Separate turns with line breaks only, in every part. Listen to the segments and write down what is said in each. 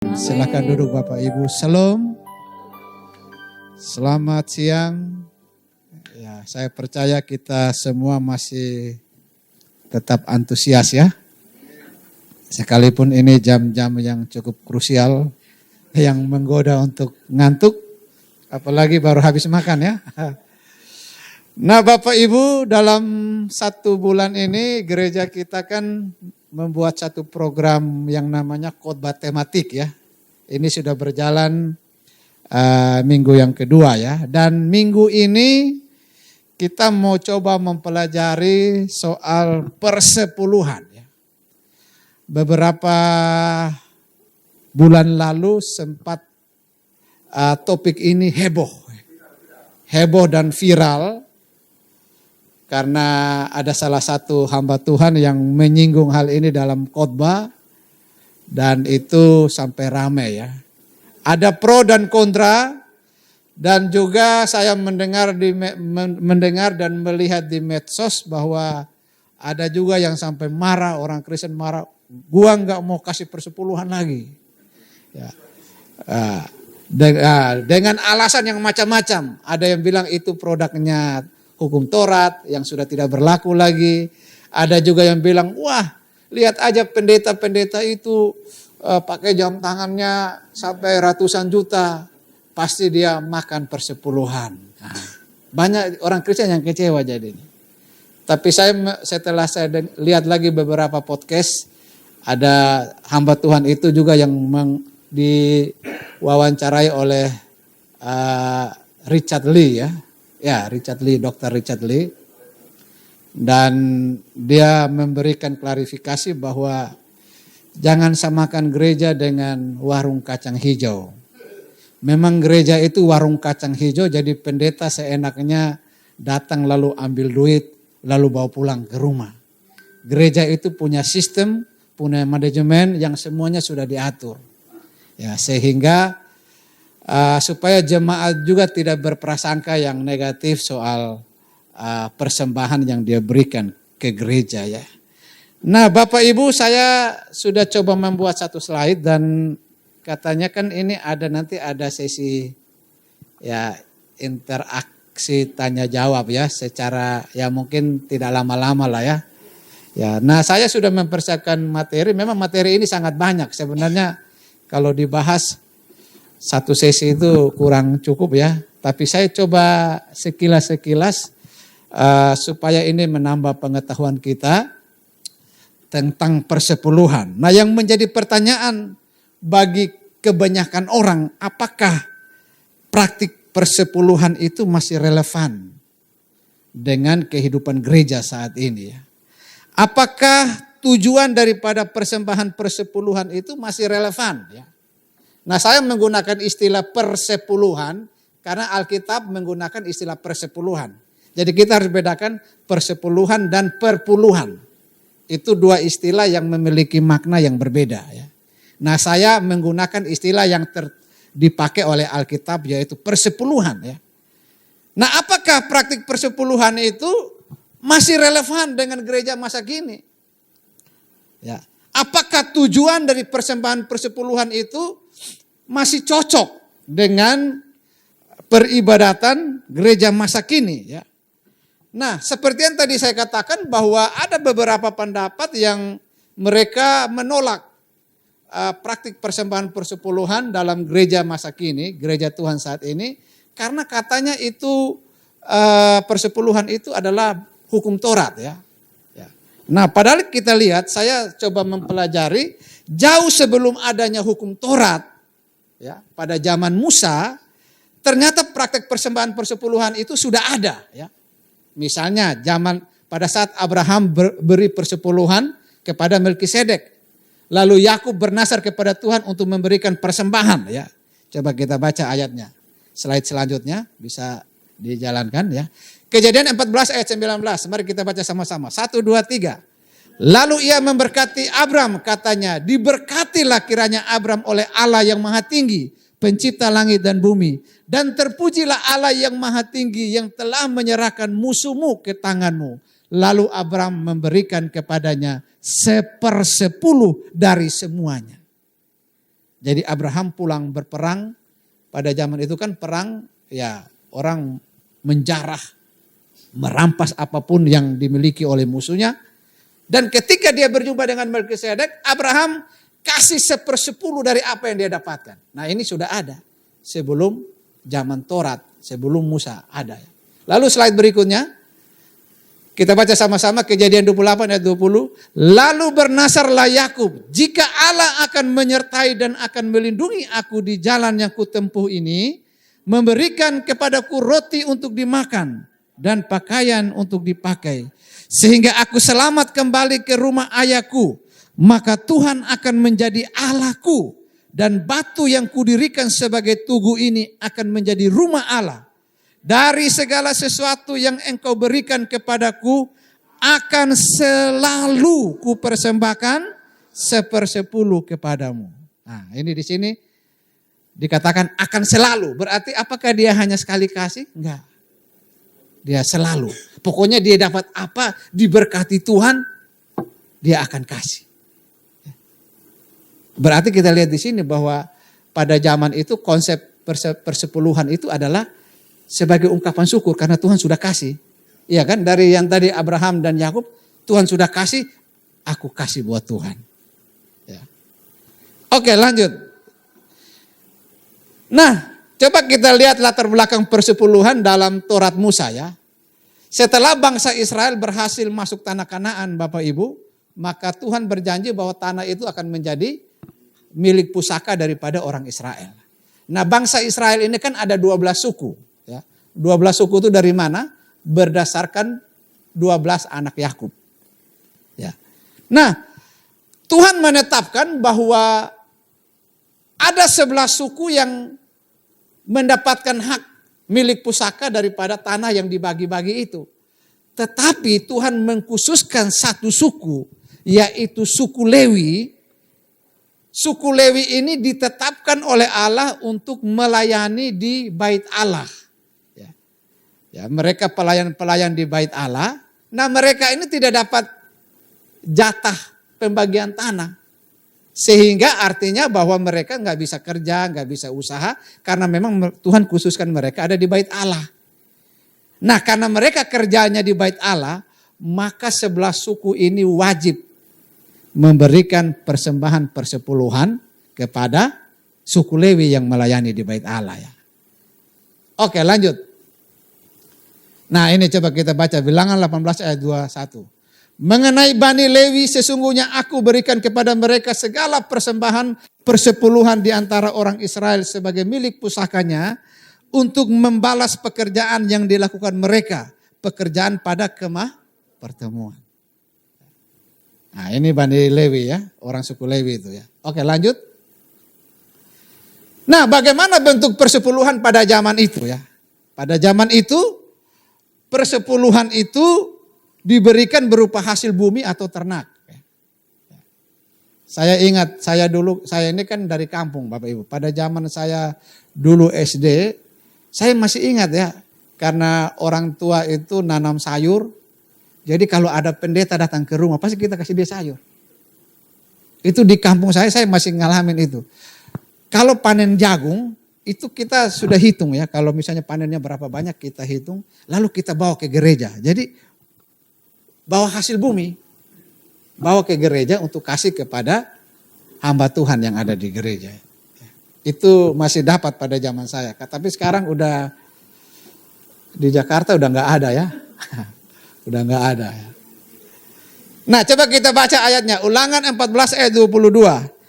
Silakan duduk Bapak Ibu. Shalom. Selamat siang. Ya, saya percaya kita semua masih tetap antusias ya. Sekalipun ini jam-jam yang cukup krusial yang menggoda untuk ngantuk, apalagi baru habis makan ya. Nah Bapak Ibu, dalam 1 bulan ini gereja kita kan membuat satu program yang namanya khotbah tematik ya. Ini sudah berjalan minggu yang kedua ya. Dan minggu ini kita mau coba mempelajari soal persepuluhan ya. Beberapa bulan lalu sempat topik ini heboh dan viral. Karena ada salah satu hamba Tuhan yang menyinggung hal ini dalam khotbah. Dan itu sampai ramai ya. Ada pro dan kontra. Dan juga saya mendengar dan melihat di medsos bahwa ada juga yang sampai marah, orang Kristen marah. Gua nggak mau kasih persepuluhan lagi. Ya. Dengan alasan yang macam-macam. Ada yang bilang itu produknya hukum Taurat yang sudah tidak berlaku lagi. Ada juga yang bilang, wah lihat aja pendeta-pendeta itu pakai jam tangannya sampai ratusan juta. Pasti dia makan persepuluhan. Nah, banyak orang Kristen yang kecewa jadi ini. Tapi setelah saya lihat lagi beberapa podcast, ada hamba Tuhan itu juga yang diwawancarai oleh Richard Lee ya. Ya, Dr. Richard Lee. Dan dia memberikan klarifikasi bahwa jangan samakan gereja dengan warung kacang hijau. Memang gereja itu warung kacang hijau, jadi pendeta seenaknya datang lalu ambil duit, lalu bawa pulang ke rumah. Gereja itu punya sistem, punya manajemen yang semuanya sudah diatur. Ya, sehingga supaya jemaat juga tidak berprasangka yang negatif soal persembahan yang dia berikan ke gereja ya. Nah Bapak Ibu, saya sudah coba membuat satu slide dan katanya kan ini nanti ada sesi ya interaksi tanya jawab ya secara ya mungkin tidak lama-lama lah ya. Ya, nah saya sudah mempersiapkan materi, memang materi ini sangat banyak sebenarnya kalau dibahas satu sesi itu kurang cukup ya. Tapi saya coba sekilas supaya ini menambah pengetahuan kita tentang persepuluhan. Nah yang menjadi pertanyaan bagi kebanyakan orang, apakah praktik persepuluhan itu masih relevan dengan kehidupan gereja saat ini ya? Apakah tujuan daripada persembahan persepuluhan itu masih relevan ya? Nah saya menggunakan istilah persepuluhan karena Alkitab menggunakan istilah persepuluhan. Jadi kita harus bedakan persepuluhan dan perpuluhan. Itu dua istilah yang memiliki makna yang berbeda ya. Nah saya menggunakan istilah yang dipakai oleh Alkitab yaitu persepuluhan ya. Nah apakah praktik persepuluhan itu masih relevan dengan gereja masa kini? Ya. Apakah tujuan dari persembahan persepuluhan itu masih cocok dengan peribadatan gereja masa kini ya? Nah, seperti yang tadi saya katakan bahwa ada beberapa pendapat yang mereka menolak praktik persembahan persepuluhan dalam gereja masa kini, gereja Tuhan saat ini, karena katanya itu persepuluhan itu adalah hukum Taurat ya. Nah, padahal kita lihat, saya coba mempelajari jauh sebelum adanya hukum Taurat ya, pada zaman Musa, ternyata praktik persembahan persepuluhan itu sudah ada ya. Misalnya pada saat Abraham beri persepuluhan kepada Melkisedek. Lalu Yakub bernasar kepada Tuhan untuk memberikan persembahan ya. Coba kita baca ayatnya. Slide selanjutnya bisa dijalankan ya. Kejadian 14 ayat 19. Mari kita baca sama-sama. 1, 2, 3. Lalu ia memberkati Abram katanya. Diberkatilah kiranya Abram oleh Allah yang maha tinggi. Pencipta langit dan bumi. Dan terpujilah Allah yang maha tinggi yang telah menyerahkan musuhmu ke tanganmu. Lalu Abram memberikan kepadanya 1/10 dari semuanya. Jadi Abraham pulang berperang. Pada zaman itu kan perang ya orang menjarah, merampas apapun yang dimiliki oleh musuhnya. Dan ketika dia berjumpa dengan Melkisedek, Abraham kasih 1/10 dari apa yang dia dapatkan. Nah ini sudah ada sebelum zaman Taurat, sebelum Musa ada. Lalu slide berikutnya, kita baca sama-sama Kejadian 28 ayat 20. Lalu bernasarlah Yakub, jika Allah akan menyertai dan akan melindungi aku di jalan yang kutempuh ini, memberikan kepadaku roti untuk dimakan dan pakaian untuk dipakai, sehingga aku selamat kembali ke rumah ayahku, maka Tuhan akan menjadi Allahku, dan batu yang kudirikan sebagai tugu ini akan menjadi rumah Allah. Dari segala sesuatu yang engkau berikan kepadaku, akan selalu kupersembahkan 1/10 kepadamu. Nah ini di sini dikatakan akan selalu. Berarti apakah dia hanya sekali kasih? Enggak. Dia selalu. Pokoknya dia dapat apa, diberkati Tuhan, dia akan kasih. Berarti kita lihat di sini bahwa pada zaman itu konsep persepuluhan itu adalah sebagai ungkapan syukur karena Tuhan sudah kasih. Iya kan, dari yang tadi Abraham dan Yakub, Tuhan sudah kasih, aku kasih buat Tuhan. Ya. Oke, lanjut. Nah, coba kita lihat latar belakang persepuluhan dalam Taurat Musa ya. Setelah bangsa Israel berhasil masuk tanah Kanaan, Bapak Ibu, maka Tuhan berjanji bahwa tanah itu akan menjadi milik pusaka daripada orang Israel. Nah, bangsa Israel ini kan ada 12 suku. Ya. 12 suku itu dari mana? Berdasarkan 12 anak Yakub. Ya. Nah, Tuhan menetapkan bahwa ada 11 suku yang mendapatkan hak milik pusaka daripada tanah yang dibagi-bagi itu. Tetapi Tuhan mengkhususkan satu suku, yaitu suku Lewi. Suku Lewi ini ditetapkan oleh Allah untuk melayani di bait Allah. Ya, mereka pelayan-pelayan di bait Allah. Nah mereka ini tidak dapat jatah pembagian tanah. Sehingga artinya bahwa mereka nggak bisa kerja, nggak bisa usaha. Karena memang Tuhan khususkan mereka ada di bait Allah. Nah karena mereka kerjanya di bait Allah, maka 11 suku ini wajib memberikan persembahan persepuluhan kepada suku Lewi yang melayani di bait Allah ya. Oke lanjut. Nah ini coba kita baca Bilangan 18 ayat 21. Mengenai Bani Lewi sesungguhnya aku berikan kepada mereka segala persembahan persepuluhan di antara orang Israel sebagai milik pusakanya untuk membalas pekerjaan yang dilakukan mereka. Pekerjaan pada kemah pertemuan. Nah ini Bani Lewi ya, orang suku Lewi itu ya. Oke lanjut. Nah bagaimana bentuk persepuluhan pada zaman itu ya. Pada zaman itu persepuluhan itu diberikan berupa hasil bumi atau ternak. Saya ingat, saya ini kan dari kampung Bapak Ibu. Pada zaman saya dulu SD, saya masih ingat ya. Karena orang tua itu nanam sayur. Jadi kalau ada pendeta datang ke rumah, pasti kita kasih dia sayur. Itu di kampung saya masih ngalamin itu. Kalau panen jagung, itu kita sudah hitung ya, kalau misalnya panennya berapa banyak kita hitung, lalu kita bawa ke gereja. Jadi bawa hasil bumi, bawa ke gereja untuk kasih kepada hamba Tuhan yang ada di gereja. Itu masih dapat pada zaman saya. Tapi sekarang udah di Jakarta udah nggak ada ya, udah nggak ada. Ya. Nah coba kita baca ayatnya, Ulangan 14 ayat 22.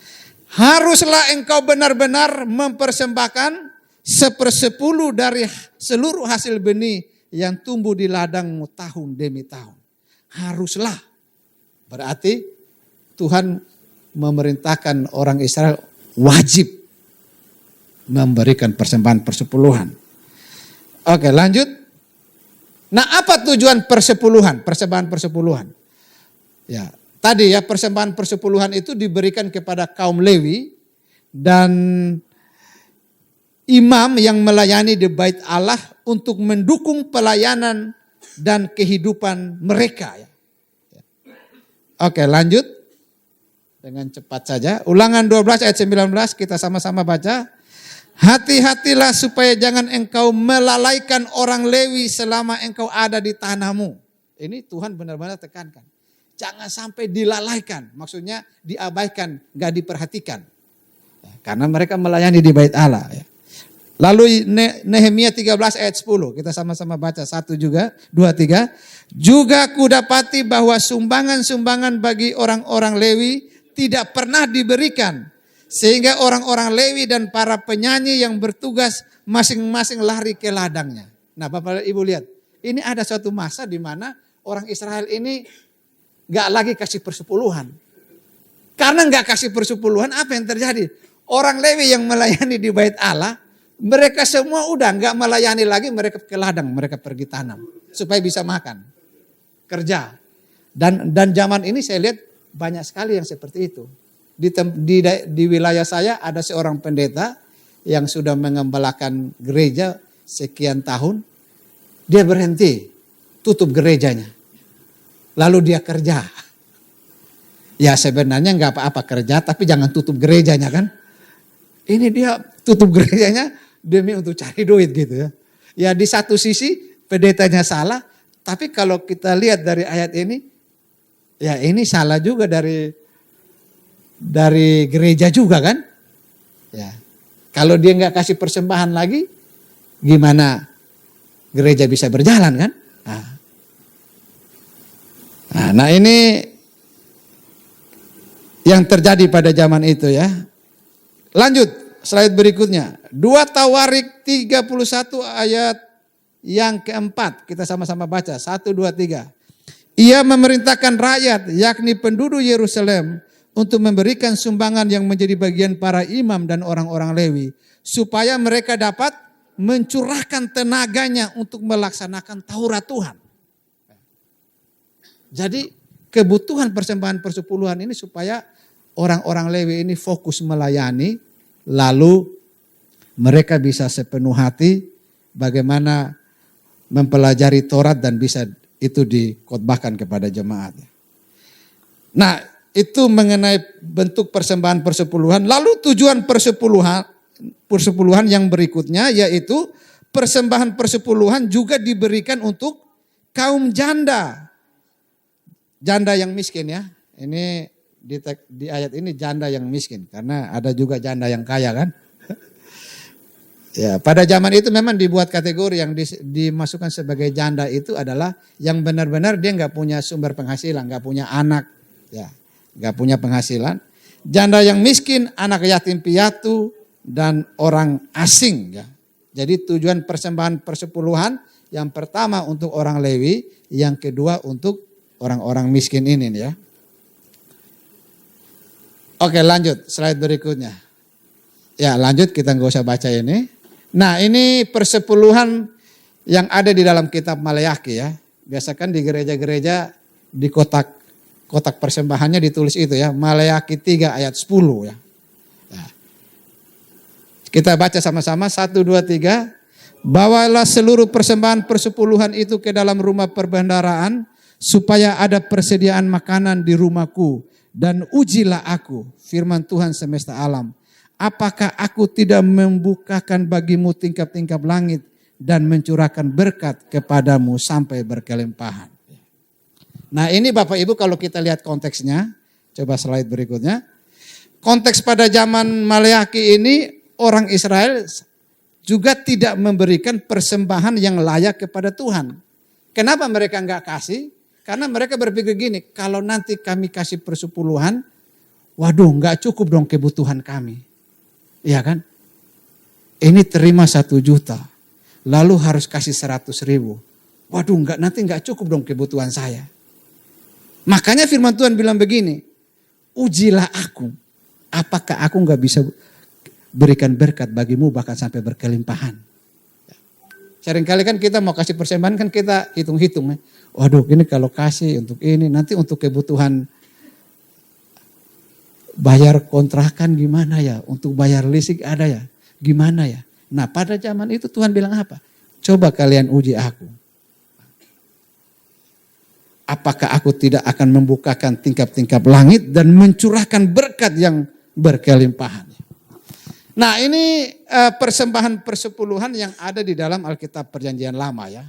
Haruslah engkau benar-benar mempersembahkan 1/10 dari seluruh hasil benih yang tumbuh di ladangmu tahun demi tahun. Haruslah. Berarti Tuhan memerintahkan orang Israel wajib memberikan persembahan persepuluhan. Oke lanjut. Nah apa tujuan persepuluhan, persembahan persepuluhan? Ya. Tadi ya persembahan persepuluhan itu diberikan kepada kaum Lewi dan imam yang melayani di bait Allah untuk mendukung pelayanan dan kehidupan mereka. Oke lanjut. dengan cepat saja. Ulangan 12 ayat 19 kita sama-sama baca. Hati-hatilah supaya jangan engkau melalaikan orang Lewi selama engkau ada di tanahmu. Ini Tuhan benar-benar tekankan. Jangan sampai dilalaikan, maksudnya diabaikan, gak diperhatikan. Karena mereka melayani di bait Allah. Lalu Nehemia 13 ayat 10, kita sama-sama baca 1 juga, 2, 3. Juga kudapati bahwa sumbangan-sumbangan bagi orang-orang Lewi tidak pernah diberikan. Sehingga orang-orang Lewi dan para penyanyi yang bertugas masing-masing lari ke ladangnya. Nah Bapak Ibu lihat, ini ada suatu masa di mana orang Israel ini gak lagi kasih persepuluhan. Karena gak kasih persepuluhan, apa yang terjadi? Orang Lewi yang melayani di bait Allah, mereka semua udah gak melayani lagi, mereka ke ladang, mereka pergi tanam. Supaya bisa makan, kerja. Dan zaman ini saya lihat banyak sekali yang seperti itu. Di wilayah saya ada seorang pendeta yang sudah mengembalakan gereja sekian tahun. Dia berhenti, tutup gerejanya. Lalu dia kerja. Ya sebenarnya nggak apa-apa kerja, tapi jangan tutup gerejanya kan. Ini dia tutup gerejanya demi untuk cari duit gitu ya. Ya di satu sisi pendetanya salah, tapi kalau kita lihat dari ayat ini, ya ini salah juga dari gereja juga kan. Ya. Kalau dia nggak kasih persembahan lagi, gimana gereja bisa berjalan kan? Nah ini yang terjadi pada zaman itu ya. Lanjut slide berikutnya. 2 Tawarik 31 ayat yang keempat. Kita sama-sama baca. 1, 2, 3. Ia memerintahkan rakyat yakni penduduk Yerusalem untuk memberikan sumbangan yang menjadi bagian para imam dan orang-orang Lewi. Supaya mereka dapat mencurahkan tenaganya untuk melaksanakan Taurat Tuhan. Jadi kebutuhan persembahan persepuluhan ini supaya orang-orang Lewi ini fokus melayani. Lalu mereka bisa sepenuh hati bagaimana mempelajari Taurat dan bisa itu dikhotbahkan kepada jemaat. Nah, itu mengenai bentuk persembahan persepuluhan. Lalu tujuan persepuluhan yang berikutnya yaitu persembahan persepuluhan juga diberikan untuk kaum janda. Janda yang miskin ya. Ini di ayat ini janda yang miskin karena ada juga janda yang kaya kan. Ya, pada zaman itu memang dibuat kategori yang dimasukkan sebagai janda itu adalah yang benar-benar dia nggak punya sumber penghasilan, nggak punya anak, ya, nggak punya penghasilan. Janda yang miskin, anak yatim piatu dan orang asing. Ya. Jadi tujuan persembahan persepuluhan yang pertama untuk orang Lewi, yang kedua untuk orang-orang miskin ini ya. Oke lanjut slide berikutnya. Ya lanjut kita nggak usah baca ini. Nah ini persepuluhan yang ada di dalam kitab Maleakhi ya. Biasakan di gereja-gereja di kotak persembahannya ditulis itu ya. Maleakhi 3 ayat 10 ya. Nah, kita baca sama-sama 1, 2, 3. Bawalah seluruh persembahan persepuluhan itu ke dalam rumah perbendaharaan supaya ada persediaan makanan di rumahku. Dan ujilah aku, firman Tuhan semesta alam. Apakah aku tidak membukakan bagimu tingkap-tingkap langit dan mencurahkan berkat kepadamu sampai berkelimpahan. Nah ini Bapak Ibu kalau kita lihat konteksnya, coba slide berikutnya. Konteks pada zaman Maleakhi ini orang Israel juga tidak memberikan persembahan yang layak kepada Tuhan. Kenapa mereka enggak kasih? Karena mereka berpikir gini, kalau nanti kami kasih persepuluhan, waduh enggak cukup dong kebutuhan kami. Iya kan? Ini terima 1 juta, lalu harus kasih 100.000. Waduh nanti enggak cukup dong kebutuhan saya. Makanya firman Tuhan bilang begini, ujilah aku, apakah aku enggak bisa berikan berkat bagimu bahkan sampai berkelimpahan. Seringkali kan kita mau kasih persembahan kan kita hitung-hitung. Waduh ini kalau kasih untuk ini nanti untuk kebutuhan bayar kontrakan gimana ya, untuk bayar listrik ada ya, gimana ya. Nah pada zaman itu Tuhan bilang apa? Coba kalian uji aku. apakah aku tidak akan membukakan tingkap-tingkap langit dan mencurahkan berkat yang berkelimpahan. Nah, ini persembahan persepuluhan yang ada di dalam Alkitab Perjanjian Lama ya.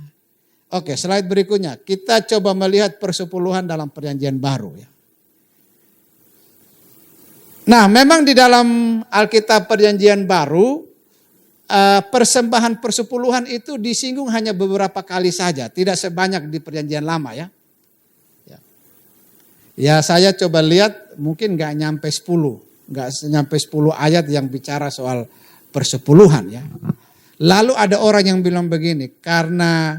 Oke, slide berikutnya. Kita coba melihat persepuluhan dalam Perjanjian Baru ya. Nah, memang di dalam Alkitab Perjanjian Baru persembahan persepuluhan itu disinggung hanya beberapa kali saja, tidak sebanyak di Perjanjian Lama ya. Ya, saya coba lihat mungkin nggak nyampe 10 ayat yang bicara soal persepuluhan ya. Lalu ada orang yang bilang begini, karena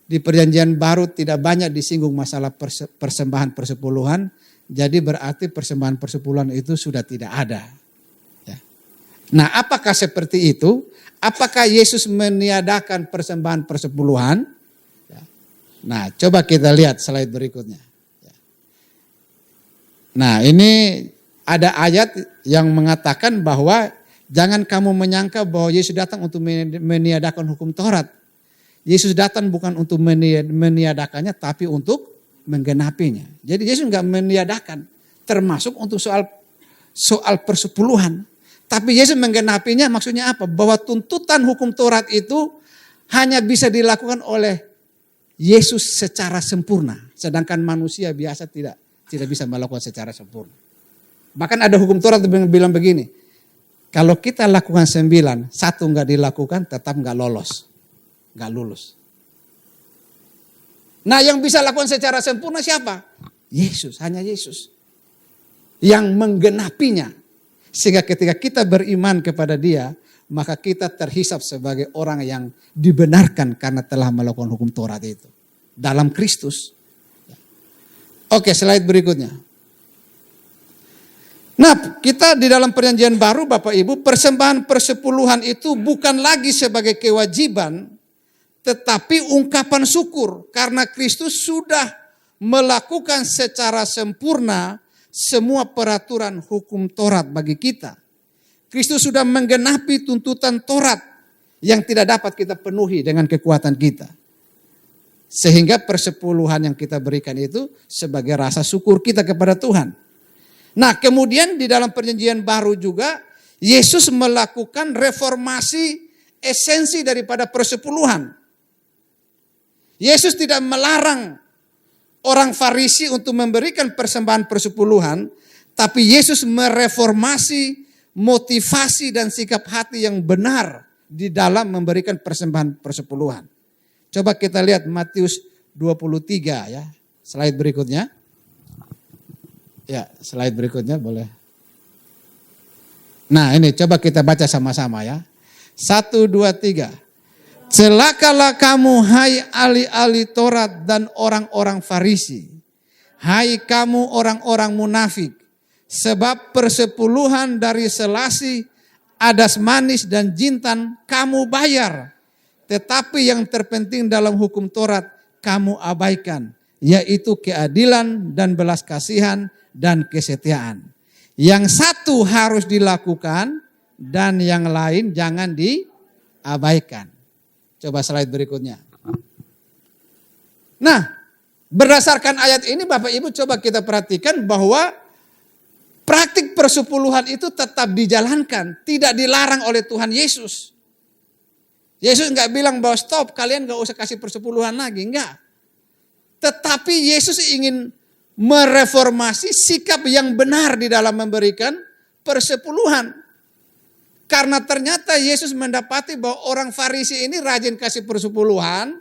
di Perjanjian Baru tidak banyak disinggung masalah persembahan persepuluhan, jadi berarti persembahan persepuluhan itu sudah tidak ada. Ya. Nah, apakah seperti itu? Apakah Yesus meniadakan persembahan persepuluhan? Ya. Nah, coba kita lihat slide berikutnya. Ya. Nah, ini ada ayat yang mengatakan bahwa jangan kamu menyangka bahwa Yesus datang untuk meniadakan hukum Taurat. Yesus datang bukan untuk meniadakannya, tapi untuk menggenapinya. Jadi Yesus enggak meniadakan, termasuk untuk soal persepuluhan. Tapi Yesus menggenapinya, maksudnya apa? Bahwa tuntutan hukum Taurat itu hanya bisa dilakukan oleh Yesus secara sempurna. Sedangkan manusia biasa tidak bisa melakukan secara sempurna. Bahkan ada hukum Taurat yang bilang begini, kalau kita lakukan 9, 1 enggak dilakukan, tetap enggak lolos. Enggak lulus. Nah, yang bisa lakukan secara sempurna siapa? Yesus, hanya Yesus. Yang menggenapinya. Sehingga ketika kita beriman kepada Dia, maka kita terhisap sebagai orang yang dibenarkan karena telah melakukan hukum Taurat itu. Dalam Kristus. Oke, slide berikutnya. Nah, kita di dalam Perjanjian Baru, Bapak Ibu, persembahan persepuluhan itu bukan lagi sebagai kewajiban, tetapi ungkapan syukur karena Kristus sudah melakukan secara sempurna semua peraturan hukum Taurat bagi kita. Kristus sudah menggenapi tuntutan Taurat yang tidak dapat kita penuhi dengan kekuatan kita. Sehingga persepuluhan yang kita berikan itu sebagai rasa syukur kita kepada Tuhan. Nah, kemudian di dalam Perjanjian Baru juga Yesus melakukan reformasi esensi daripada persepuluhan. Yesus tidak melarang orang Farisi untuk memberikan persembahan persepuluhan, tapi Yesus mereformasi motivasi dan sikap hati yang benar di dalam memberikan persembahan persepuluhan. Coba kita lihat Matius 23 ya, slide berikutnya. Ya, slide berikutnya boleh. Nah, ini coba kita baca sama-sama ya. 1, 2, 3. Celakalah kamu hai ahli-ahli Taurat dan orang-orang Farisi. Hai kamu orang-orang munafik. Sebab persepuluhan dari selasi, adas manis dan jintan kamu bayar. Tetapi yang terpenting dalam hukum Taurat kamu abaikan. Yaitu keadilan dan belas kasihan dan kesetiaan. Yang satu harus dilakukan dan yang lain jangan diabaikan. Coba slide berikutnya. Nah, berdasarkan ayat ini Bapak Ibu coba kita perhatikan bahwa praktik persepuluhan itu tetap dijalankan. Tidak dilarang oleh Tuhan Yesus. Yesus enggak bilang bahwa stop, kalian enggak usah kasih persepuluhan lagi. Enggak. Tetapi Yesus ingin mereformasi sikap yang benar di dalam memberikan persepuluhan. Karena ternyata Yesus mendapati bahwa orang Farisi ini rajin kasih persepuluhan,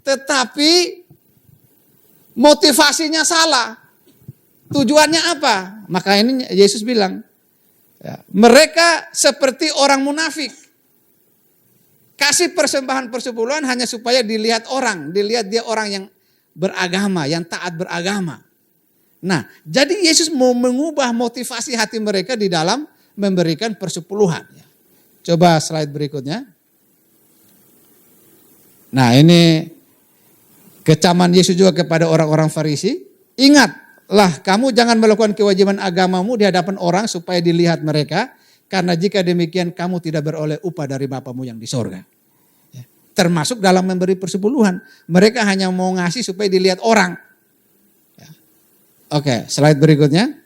tetapi motivasinya salah. Tujuannya apa? Maka ini Yesus bilang, ya, mereka seperti orang munafik. Kasih persembahan persepuluhan hanya supaya dilihat orang, dilihat dia orang yang beragama, yang taat beragama. Nah, jadi Yesus mau mengubah motivasi hati mereka di dalam memberikan persepuluhan. Coba slide berikutnya. Nah, ini kecaman Yesus juga kepada orang-orang Farisi. Ingatlah, kamu jangan melakukan kewajiban agamamu di hadapan orang supaya dilihat mereka. Karena jika demikian kamu tidak beroleh upah dari Bapamu yang di sorga. Termasuk dalam memberi persepuluhan. Mereka hanya mau ngasih supaya dilihat orang. Oke, slide berikutnya.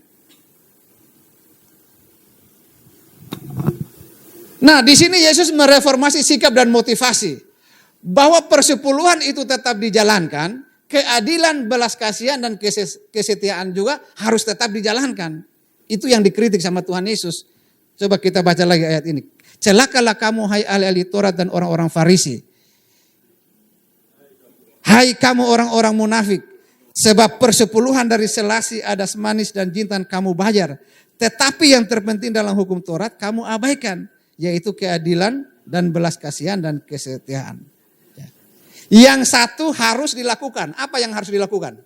Nah, di sini Yesus mereformasi sikap dan motivasi bahwa persepuluhan itu tetap dijalankan, keadilan, belas kasihan dan kesetiaan juga harus tetap dijalankan. Itu yang dikritik sama Tuhan Yesus. Coba kita baca lagi ayat ini. Celakalah kamu hai ahli-ahli Taurat dan orang-orang Farisi. Hai kamu orang-orang munafik, sebab persepuluhan dari selasi, adas manis dan jintan kamu bayar. Tetapi yang terpenting dalam hukum Taurat kamu abaikan, yaitu keadilan dan belas kasihan dan kesetiaan. Yang satu harus dilakukan. Apa yang harus dilakukan?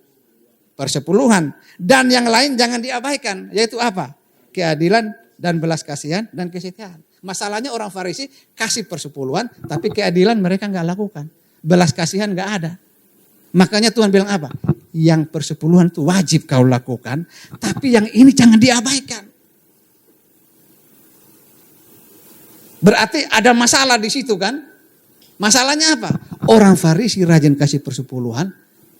Persepuluhan. Dan yang lain jangan diabaikan, yaitu apa? Keadilan dan belas kasihan dan kesetiaan. Masalahnya orang Farisi kasih persepuluhan, tapi keadilan mereka nggak lakukan. Belas kasihan nggak ada. Makanya Tuhan bilang apa? Yang persepuluhan itu wajib kau lakukan, tapi yang ini jangan diabaikan. Berarti ada masalah di situ kan? Masalahnya apa? Orang Farisi rajin kasih persepuluhan,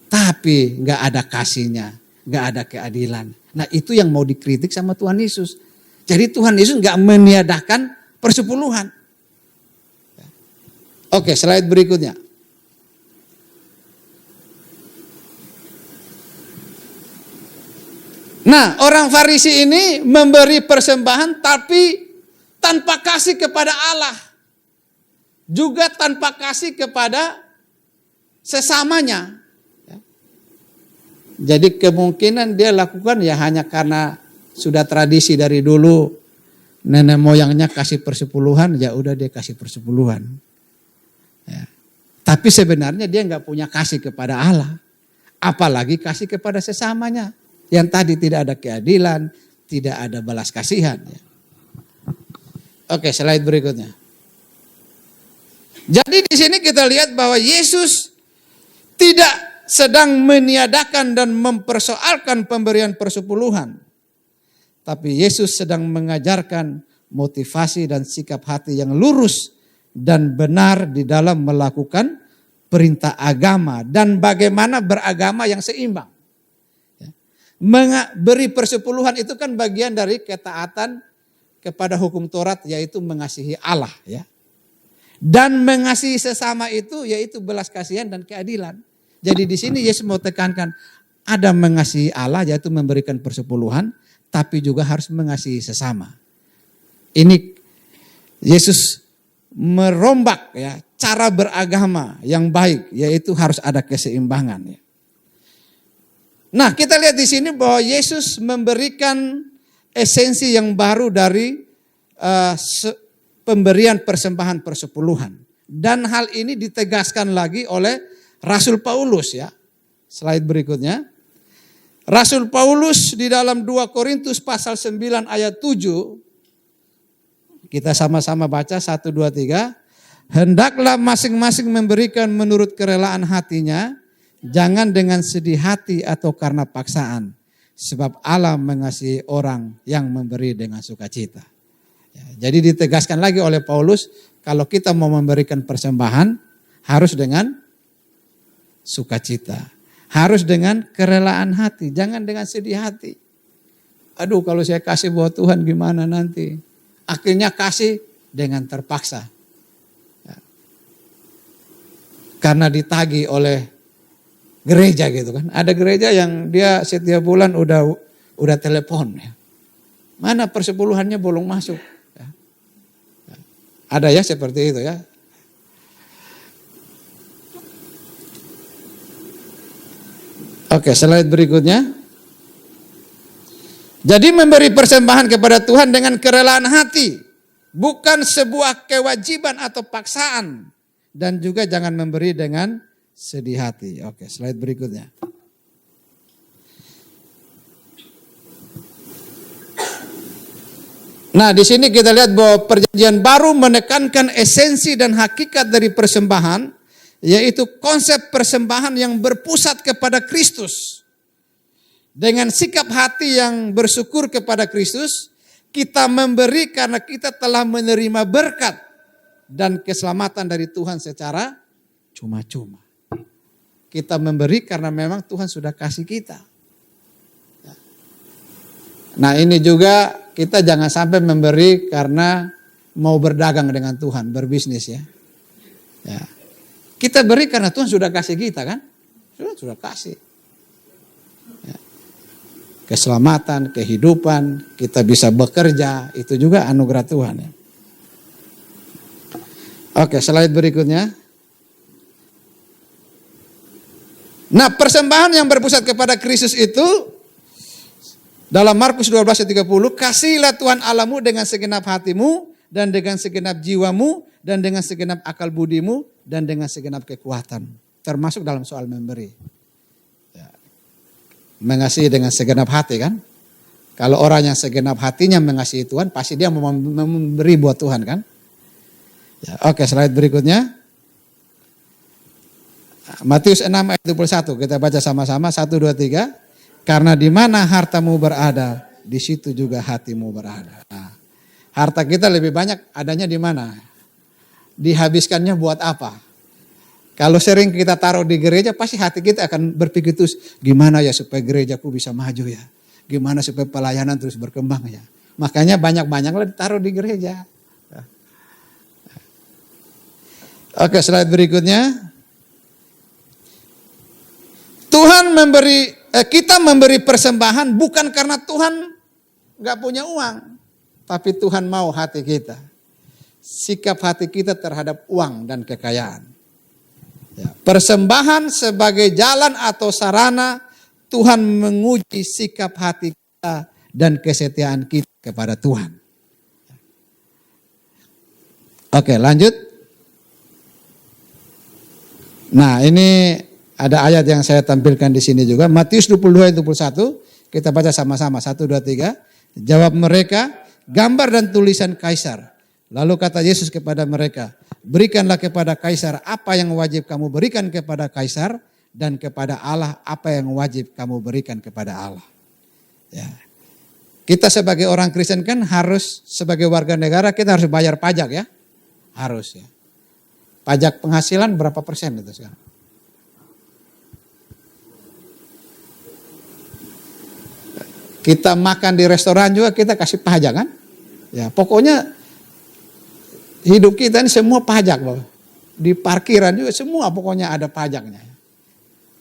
tapi nggak ada kasihnya, nggak ada keadilan. Nah itu yang mau dikritik sama Tuhan Yesus. Jadi Tuhan Yesus nggak meniadakan persepuluhan. Oke, slide berikutnya. Nah, orang Farisi ini memberi persembahan tapi tanpa kasih kepada Allah. Juga tanpa kasih kepada sesamanya. Jadi kemungkinan dia lakukan ya hanya karena sudah tradisi dari dulu. Nenek moyangnya kasih persepuluhan, ya udah dia kasih persepuluhan. Ya. Tapi sebenarnya dia nggak punya kasih kepada Allah. Apalagi kasih kepada sesamanya. Yang tadi tidak ada keadilan, tidak ada belas kasihan. Ya. Oke, slide berikutnya. Jadi di sini kita lihat bahwa Yesus tidak sedang meniadakan dan mempersoalkan pemberian persepuluhan. Tapi Yesus sedang mengajarkan motivasi dan sikap hati yang lurus dan benar di dalam melakukan perintah agama dan bagaimana beragama yang seimbang. Beri persepuluhan itu kan bagian dari ketaatan kepada hukum Taurat, yaitu mengasihi Allah, ya. Dan mengasihi sesama itu yaitu belas kasihan dan keadilan. Jadi di sini Yesus mau tekankan ada mengasihi Allah yaitu memberikan persepuluhan, tapi juga harus mengasihi sesama. Ini Yesus merombak ya cara beragama yang baik, yaitu harus ada keseimbangan, ya. Nah, kita lihat di sini bahwa Yesus memberikan esensi yang baru dari pemberian persembahan persepuluhan. Dan hal ini ditegaskan lagi oleh Rasul Paulus, ya. Slide berikutnya. Rasul Paulus di dalam 2 Korintus pasal 9 ayat 7. Kita sama-sama baca 1, 2, 3. Hendaklah masing-masing memberikan menurut kerelaan hatinya, jangan dengan sedih hati atau karena paksaan. Sebab Allah mengasihi orang yang memberi dengan sukacita. Ya, jadi ditegaskan lagi oleh Paulus, kalau kita mau memberikan persembahan, harus dengan sukacita. Harus dengan kerelaan hati, jangan dengan sedih hati. Aduh kalau saya kasih buat Tuhan gimana nanti. Akhirnya kasih dengan terpaksa. Ya. Karena ditagih oleh gereja gitu kan. Ada gereja yang dia setiap bulan udah telepon. Ya. Mana persepuluhannya belum masuk. Ya. Ya. Ada ya seperti itu ya. Oke, slide berikutnya. Jadi memberi persembahan kepada Tuhan dengan kerelaan hati. Bukan sebuah kewajiban atau paksaan. Dan juga jangan memberi dengan sedih hati. Oke, slide berikutnya. Nah, di sini kita lihat bahwa perjanjian baru menekankan esensi dan hakikat dari persembahan, yaitu konsep persembahan yang berpusat kepada Kristus. Dengan sikap hati yang bersyukur kepada Kristus, kita memberi karena kita telah menerima berkat dan keselamatan dari Tuhan secara cuma-cuma. Kita memberi karena memang Tuhan sudah kasih kita. Ya. Nah ini juga kita jangan sampai memberi karena mau berdagang dengan Tuhan, berbisnis ya. Ya. Kita beri karena Tuhan sudah kasih kita kan? Sudah kasih. Ya. Keselamatan, kehidupan, kita bisa bekerja, itu juga anugerah Tuhan ya. Oke, slide berikutnya. Nah, persembahan yang berpusat kepada Kristus itu dalam Markus 12:30, kasihilah Tuhan Allahmu dengan segenap hatimu dan dengan segenap jiwamu dan dengan segenap akal budimu dan dengan segenap kekuatan. Termasuk dalam soal memberi. Ya. Mengasihi dengan segenap hati kan? Kalau orang yang segenap hatinya mengasihi Tuhan, pasti dia mau memberi buat Tuhan kan? Ya, oke, slide berikutnya. Matius 6 ayat 21, kita baca sama-sama, 1, 2, 3. Karena di mana hartamu berada, di situ juga hatimu berada. Nah, harta kita lebih banyak adanya di mana? Dihabiskannya buat apa? Kalau sering kita taruh di gereja, pasti hati kita akan berpikir terus, gimana ya supaya gerejaku bisa maju ya? Gimana supaya pelayanan terus berkembang ya? Makanya banyak-banyaklah ditaruh di gereja. Oke, slide berikutnya. Kita memberi persembahan bukan karena Tuhan gak punya uang. Tapi Tuhan mau hati kita. Sikap hati kita terhadap uang dan kekayaan. Ya, persembahan sebagai jalan atau sarana Tuhan menguji sikap hati kita dan kesetiaan kita kepada Tuhan. Oke, lanjut. Nah, ini ada ayat yang saya tampilkan di sini juga. Matius 22 ayat 21. Kita baca sama-sama. 1, 2, 3. Jawab mereka, gambar dan tulisan Kaisar. Lalu kata Yesus kepada mereka, berikanlah kepada Kaisar apa yang wajib kamu berikan kepada Kaisar, dan kepada Allah apa yang wajib kamu berikan kepada Allah. Ya. Kita sebagai orang Kristen kan harus, sebagai warga negara kita harus bayar pajak ya. Harus ya. Pajak penghasilan berapa persen itu sekarang? Kita makan di restoran juga kita kasih pajak kan? Ya, pokoknya hidup kita ini semua pajak loh. Di parkiran juga semua pokoknya ada pajaknya.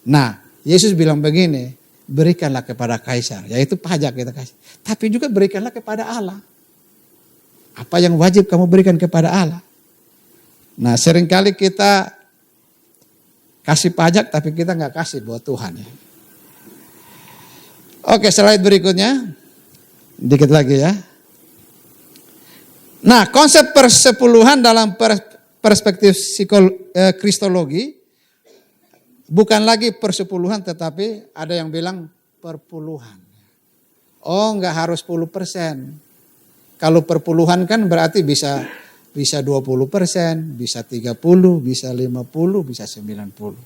Nah, Yesus bilang begini, berikanlah kepada Kaisar, yaitu pajak kita kasih. Tapi juga berikanlah kepada Allah. Apa yang wajib kamu berikan kepada Allah? Nah, seringkali kita kasih pajak tapi kita nggak kasih buat Tuhan ya. Oke, slide berikutnya. Dikit lagi ya. Nah, konsep persepuluhan dalam perspektif kristologi bukan lagi persepuluhan tetapi ada yang bilang perpuluhan. Oh, nggak harus 10%. Kalau perpuluhan kan berarti bisa 20%, bisa 30%, bisa 50%, bisa 90%.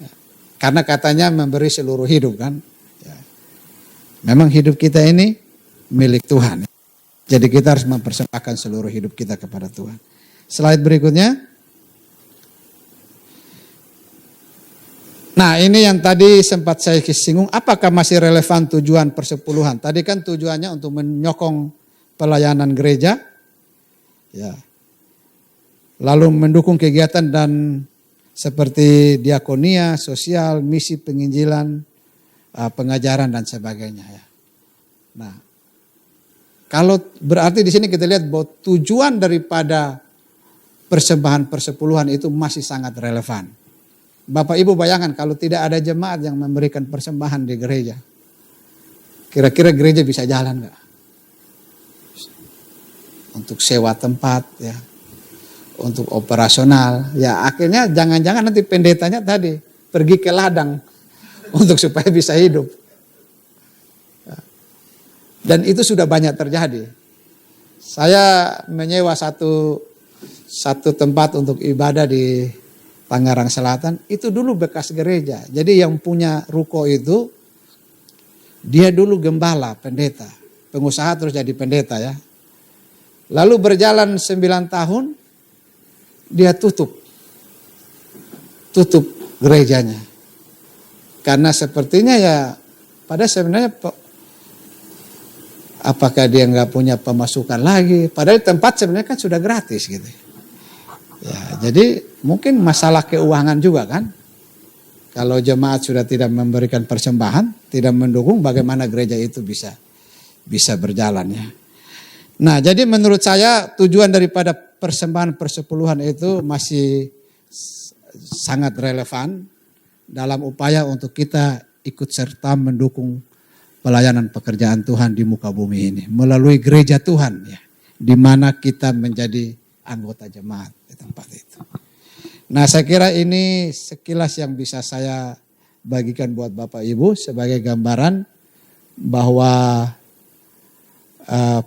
Ya. Karena katanya memberi seluruh hidup kan. Ya. Memang hidup kita ini milik Tuhan. Jadi kita harus mempersembahkan seluruh hidup kita kepada Tuhan. Slide berikutnya. Nah, ini yang tadi sempat saya singgung. Apakah masih relevan tujuan persepuluhan? Tadi kan tujuannya untuk menyokong pelayanan gereja. Ya. Lalu mendukung kegiatan dan seperti diakonia, sosial, misi penginjilan, pengajaran dan sebagainya ya. Nah, kalau berarti di sini kita lihat bahwa tujuan daripada persembahan persepuluhan itu masih sangat relevan. Bapak Ibu bayangkan kalau tidak ada jemaat yang memberikan persembahan di gereja. Kira-kira gereja bisa jalan enggak? Untuk sewa tempat ya, untuk operasional ya, akhirnya jangan-jangan nanti pendetanya tadi pergi ke ladang untuk supaya bisa hidup ya. Dan itu sudah banyak terjadi. Saya menyewa satu tempat untuk ibadah di Tangerang Selatan, itu dulu bekas gereja. Jadi yang punya ruko itu dia dulu gembala, pendeta, pengusaha terus jadi pendeta ya. Lalu berjalan 9 tahun, dia tutup gerejanya. Karena sepertinya ya, pada sebenarnya Apakah dia nggak punya pemasukan lagi? Padahal tempat sebenarnya kan sudah gratis gitu. Ya, jadi mungkin masalah keuangan juga kan. Kalau jemaat sudah tidak memberikan persembahan, tidak mendukung, bagaimana gereja itu bisa berjalan ya. Nah, jadi menurut saya tujuan daripada persembahan persepuluhan itu masih sangat relevan dalam upaya untuk kita ikut serta mendukung pelayanan pekerjaan Tuhan di muka bumi ini melalui gereja Tuhan ya, di mana kita menjadi anggota jemaat di tempat itu. Nah, saya kira ini sekilas yang bisa saya bagikan buat Bapak Ibu sebagai gambaran bahwa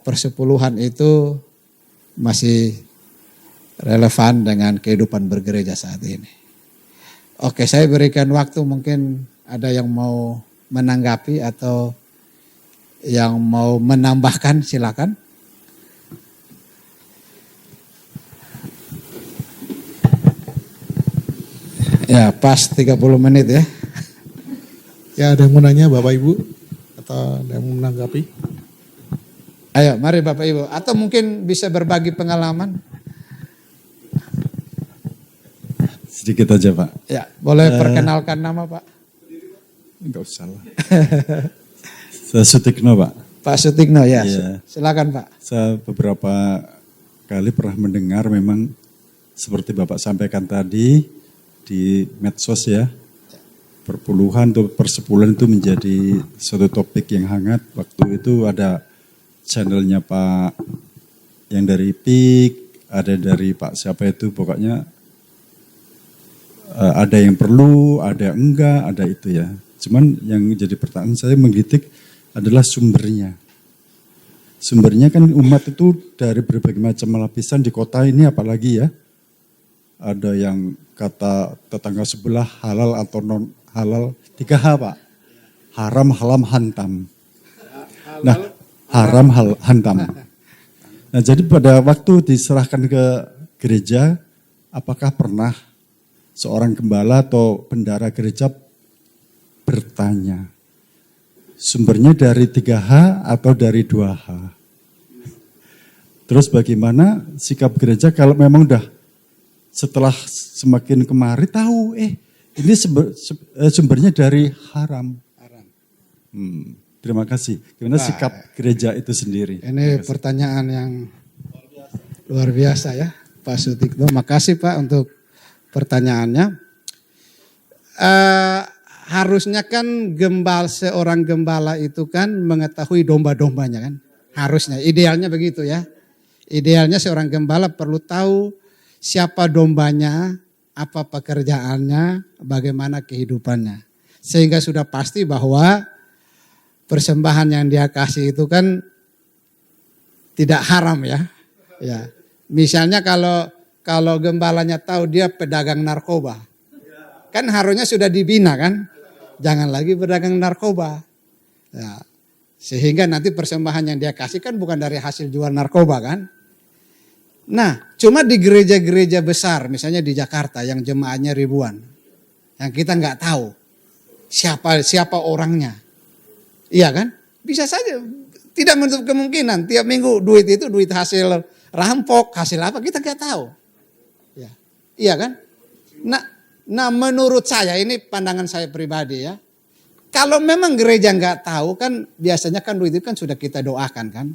persepuluhan itu masih relevan dengan kehidupan bergereja saat ini. Oke, saya berikan waktu, mungkin ada yang mau menanggapi atau yang mau menambahkan, silakan. Ya, pas 30 menit ya.
Ya, ada yang mau nanya Bapak Ibu atau ada yang mau menanggapi?
Ayo, mari Bapak Ibu. Atau mungkin bisa berbagi pengalaman.
Sedikit aja Pak.
Ya, boleh perkenalkan nama Pak.
Enggak usah lah. Saya Sutikno Pak.
Pak Sutikno ya,
Iya.
Silakan Pak.
Saya beberapa kali pernah mendengar memang seperti Bapak sampaikan tadi di medsos ya. Perpuluhan atau persepuluhan itu menjadi suatu topik yang hangat. Waktu itu ada channelnya Pak yang dari PIK, ada dari Pak siapa itu, pokoknya ada yang perlu, ada yang enggak, ada itu ya. Cuman yang jadi pertanyaan saya menggelitik adalah sumbernya. Sumbernya kan umat itu dari berbagai macam lapisan di kota ini apalagi ya. Ada yang kata tetangga sebelah halal atau non halal, 3H Pak. Haram, halam, hantam. Nah, haram, hantam. Nah, jadi pada waktu diserahkan ke gereja, apakah pernah seorang gembala atau bendara gereja bertanya, sumbernya dari 3H atau dari 2H? Terus bagaimana sikap gereja kalau memang udah setelah semakin kemari tahu, ini sumbernya dari haram. Terima kasih. Gimana sikap gereja itu sendiri?
Ini pertanyaan yang luar biasa ya Pak Sutikno. Makasih Pak untuk pertanyaannya. Harusnya kan seorang gembala itu kan mengetahui domba-dombanya kan. Harusnya, idealnya begitu ya. Idealnya seorang gembala perlu tahu siapa dombanya, apa pekerjaannya, bagaimana kehidupannya. Sehingga sudah pasti bahwa persembahan yang dia kasih itu kan tidak haram ya. Ya. Misalnya kalau gembalanya tahu dia pedagang narkoba, kan harusnya sudah dibina kan, jangan lagi berdagang narkoba. Ya, sehingga nanti persembahan yang dia kasih kan bukan dari hasil jual narkoba kan. Nah, cuma di gereja-gereja besar, misalnya di Jakarta yang jemaatnya ribuan, yang kita nggak tahu siapa orangnya, iya kan? Bisa saja, tidak menutup kemungkinan tiap minggu duit itu duit hasil rampok, hasil apa kita nggak tahu. Ya. Iya kan? Nah menurut saya, ini pandangan saya pribadi ya. Kalau memang gereja nggak tahu kan biasanya kan duit itu kan sudah kita doakan kan.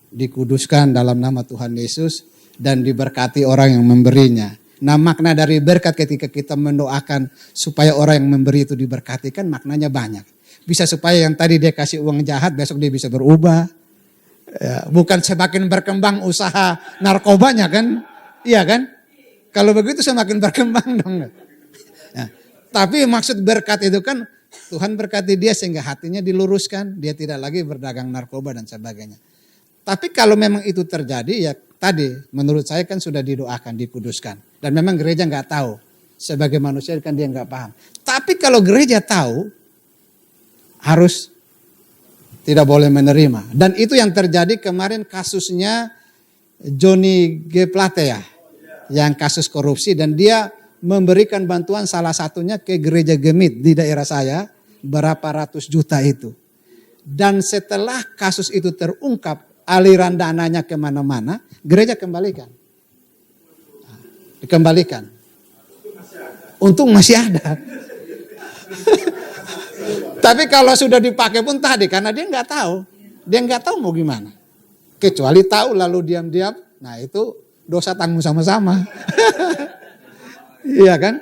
Dikuduskan dalam nama Tuhan Yesus dan diberkati orang yang memberinya. Nah makna dari berkat ketika kita mendoakan supaya orang yang memberi itu diberkati kan maknanya banyak. Bisa supaya yang tadi dia kasih uang jahat besok dia bisa berubah. Ya, bukan semakin berkembang usaha narkobanya kan. Iya kan? Kalau begitu semakin berkembang dong. Nah, tapi maksud berkat itu kan Tuhan berkati dia sehingga hatinya diluruskan. Dia tidak lagi berdagang narkoba dan sebagainya. Tapi kalau memang itu terjadi ya tadi menurut saya kan sudah didoakan, dikuduskan. Dan memang gereja nggak tahu. Sebagai manusia kan dia nggak paham. Tapi kalau gereja tahu harus tidak boleh menerima. Dan itu yang terjadi kemarin kasusnya Johnny G. Plate ya. Yang kasus korupsi dan dia memberikan bantuan salah satunya ke gereja Gemit di daerah saya. Berapa ratus juta itu. Dan setelah kasus itu terungkap, aliran dananya kemana-mana, gereja kembalikan. Dikembalikan. Untung masih ada. Tapi kalau sudah dipakai pun tadi, karena dia nggak tahu. Dia nggak tahu mau gimana. Kecuali tahu lalu diam-diam, nah itu dosa tanggung sama-sama. Iya kan?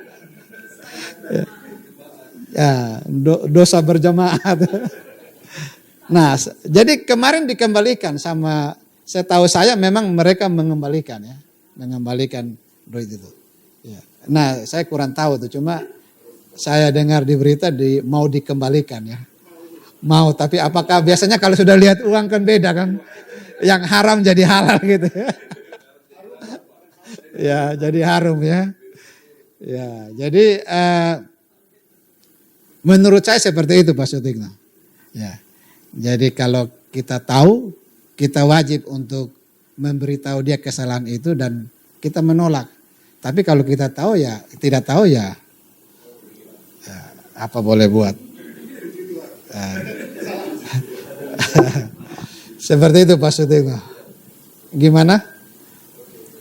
Ya, dosa berjamaah. Nah, jadi kemarin dikembalikan sama, setahu saya memang mereka mengembalikan ya, mengembalikan duit itu. Ya. Nah, saya kurang tahu tuh, cuma saya dengar di berita mau dikembalikan ya. Mau, tapi apakah biasanya kalau sudah lihat uang kan beda kan, yang haram jadi halal gitu ya. Ya, jadi harum ya. Ya, jadi menurut saya seperti itu Pak Sutikno. Ya. Jadi kalau kita tahu, kita wajib untuk memberitahu dia kesalahan itu dan kita menolak. Tapi kalau kita tahu ya, tidak tahu ya apa boleh buat. Seperti itu Pak Sutikno. Gimana?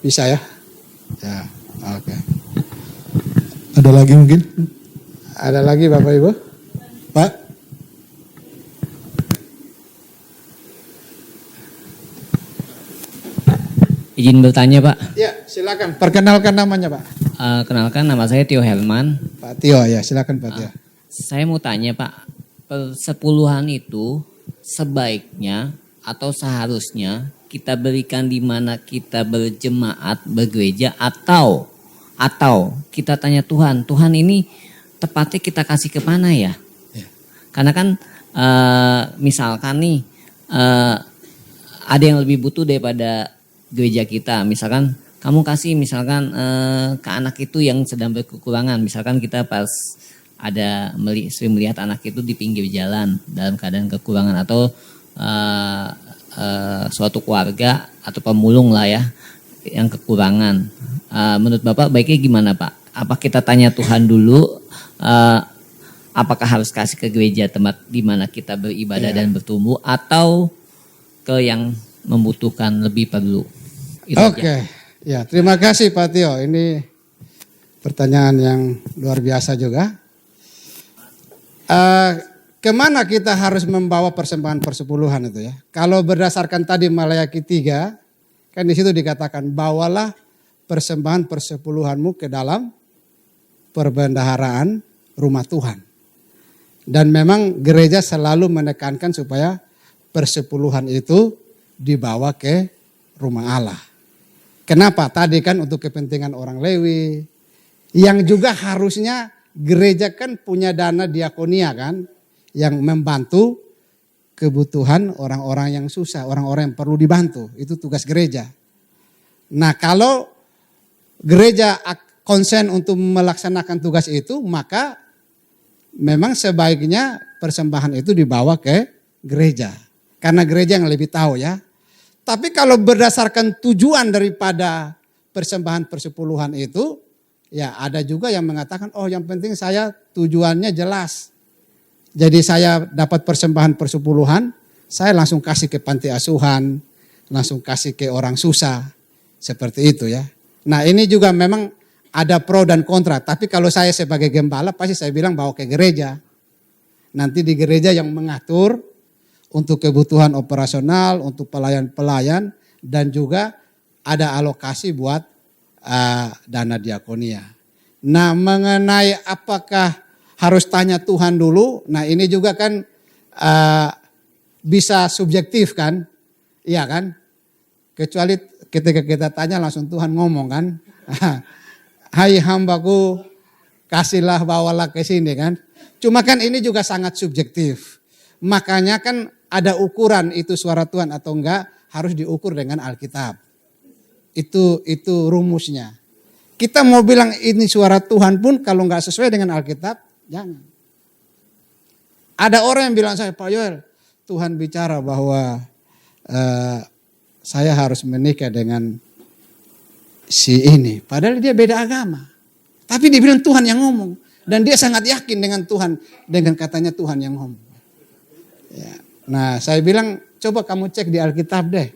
Bisa ya? Ya, oke.
Ada lagi mungkin?
Ada lagi Bapak Ibu?
Pak?
Izin bertanya Pak.
Ya, silakan. Perkenalkan namanya Pak.
Kenalkan nama saya Tio Helman.
Pak Tio ya, silakan Pak Tio.
Saya mau tanya Pak, persepuluhan itu sebaiknya atau seharusnya kita berikan di mana kita berjemaat, bergereja atau kita tanya Tuhan ini tepatnya kita kasih ke mana ya?
Ya.
Karena kan misalkan nih ada yang lebih butuh daripada gereja kita, misalkan kamu kasih misalkan ke anak itu yang sedang berkekurangan, misalkan kita pas sering melihat anak itu di pinggir jalan dalam keadaan kekurangan atau suatu keluarga atau pemulung lah ya yang kekurangan. Menurut Bapak baiknya gimana Pak? Apa kita tanya Tuhan dulu? Apakah harus kasih ke gereja tempat di mana kita beribadah dan bertumbuh atau ke yang membutuhkan lebih perlu?
Oke, ya terima kasih Pak Tio. Ini pertanyaan yang luar biasa juga. Kemana kita harus membawa persembahan persepuluhan itu ya? Kalau berdasarkan tadi Malayaki 3, kan di situ dikatakan bawalah persembahan persepuluhanmu ke dalam perbendaharaan rumah Tuhan. Dan memang gereja selalu menekankan supaya persepuluhan itu dibawa ke rumah Allah. Kenapa? Tadi kan untuk kepentingan orang Lewi. Yang juga harusnya gereja kan punya dana diakonia kan. Yang membantu kebutuhan orang-orang yang susah. Orang-orang yang perlu dibantu. Itu tugas gereja. Nah kalau gereja konsen untuk melaksanakan tugas itu. Maka memang sebaiknya persembahan itu dibawa ke gereja. Karena gereja yang lebih tahu ya. Tapi kalau berdasarkan tujuan daripada persembahan persepuluhan itu, ya ada juga yang mengatakan, oh yang penting saya tujuannya jelas. Jadi saya dapat persembahan persepuluhan, saya langsung kasih ke panti asuhan, langsung kasih ke orang susah. Seperti itu ya. Nah ini juga memang ada pro dan kontra. Tapi kalau saya sebagai gembala pasti saya bilang bawa ke gereja. Nanti di gereja yang mengatur untuk kebutuhan operasional, untuk pelayan-pelayan, dan juga ada alokasi buat dana diakonia. Nah mengenai apakah harus tanya Tuhan dulu, nah ini juga kan bisa subjektif kan, iya kan? Kecuali ketika kita tanya langsung Tuhan ngomong kan, hai hambaku kasihlah bawalah ke sini kan. Cuma kan ini juga sangat subjektif. Makanya kan ada ukuran itu suara Tuhan atau enggak harus diukur dengan Alkitab. Itu rumusnya. Kita mau bilang ini suara Tuhan pun kalau enggak sesuai dengan Alkitab, jangan. Ada orang yang bilang saya, Pak Yoel, Tuhan bicara bahwa saya harus menikah dengan si ini. Padahal dia beda agama. Tapi dia bilang Tuhan yang ngomong. Dan dia sangat yakin dengan Tuhan. Dengan katanya Tuhan yang ngomong. Ya. Nah, saya bilang coba kamu cek di Alkitab deh.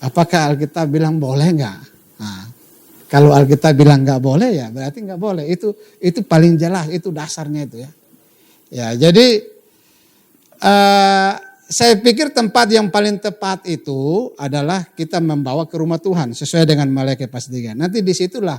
Apakah Alkitab bilang boleh nggak? Nah, kalau Alkitab bilang nggak boleh ya berarti nggak boleh. Itu paling jelas, itu dasarnya itu ya. Ya, jadi saya pikir tempat yang paling tepat itu adalah kita membawa ke rumah Tuhan sesuai dengan Maleakhi pasal 3. Nanti disitulah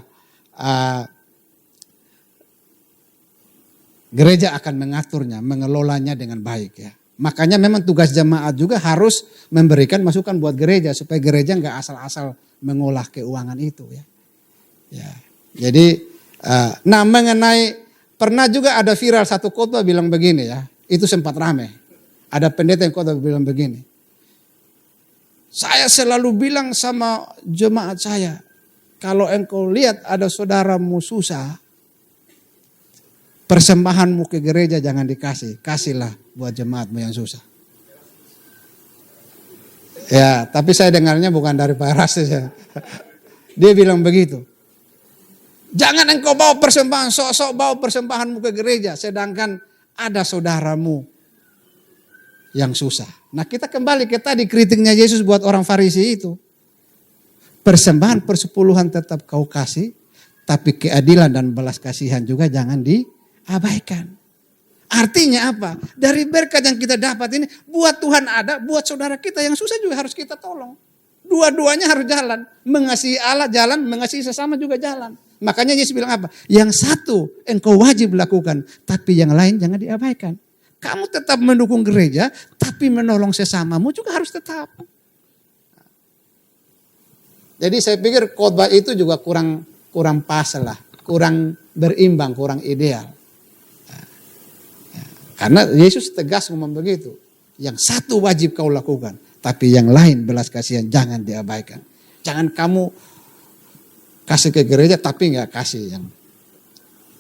gereja akan mengaturnya, mengelolanya dengan baik ya. Makanya memang tugas jemaat juga harus memberikan masukan buat gereja supaya gereja nggak asal-asal mengolah keuangan itu ya. Ya, jadi nah mengenai pernah juga ada viral satu khotbah bilang begini ya, itu sempat ramai. Ada pendeta yang khotbah bilang begini. Saya selalu bilang sama jemaat saya, kalau engkau lihat ada saudaramu susah, persembahanmu ke gereja jangan dikasih, kasihlah buat jemaatmu yang susah. Ya, tapi saya dengarnya bukan dari Pak Erastus ya. Dia bilang begitu. Jangan engkau bawa persembahan, sok-sok bawa persembahanmu ke gereja, sedangkan ada saudaramu yang susah. Nah, kita kembali ke tadi kritiknya Yesus buat orang Farisi itu. Persembahan persepuluhan tetap kau kasih, tapi keadilan dan belas kasihan juga jangan diabaikan. Artinya apa? Dari berkat yang kita dapat ini, buat Tuhan ada, buat saudara kita yang susah juga harus kita tolong. Dua-duanya harus jalan. Mengasihi Allah jalan, mengasihi sesama juga jalan. Makanya Yesus bilang apa? Yang satu engkau wajib lakukan, tapi yang lain jangan diabaikan. Kamu tetap mendukung gereja, tapi menolong sesamamu juga harus tetap. Jadi saya pikir khotbah itu juga kurang pas lah, kurang berimbang, kurang ideal. Karena Yesus tegas ngomong begitu. Yang satu wajib kau lakukan, tapi yang lain belas kasihan jangan diabaikan. Jangan kamu kasih ke gereja tapi nggak kasih yang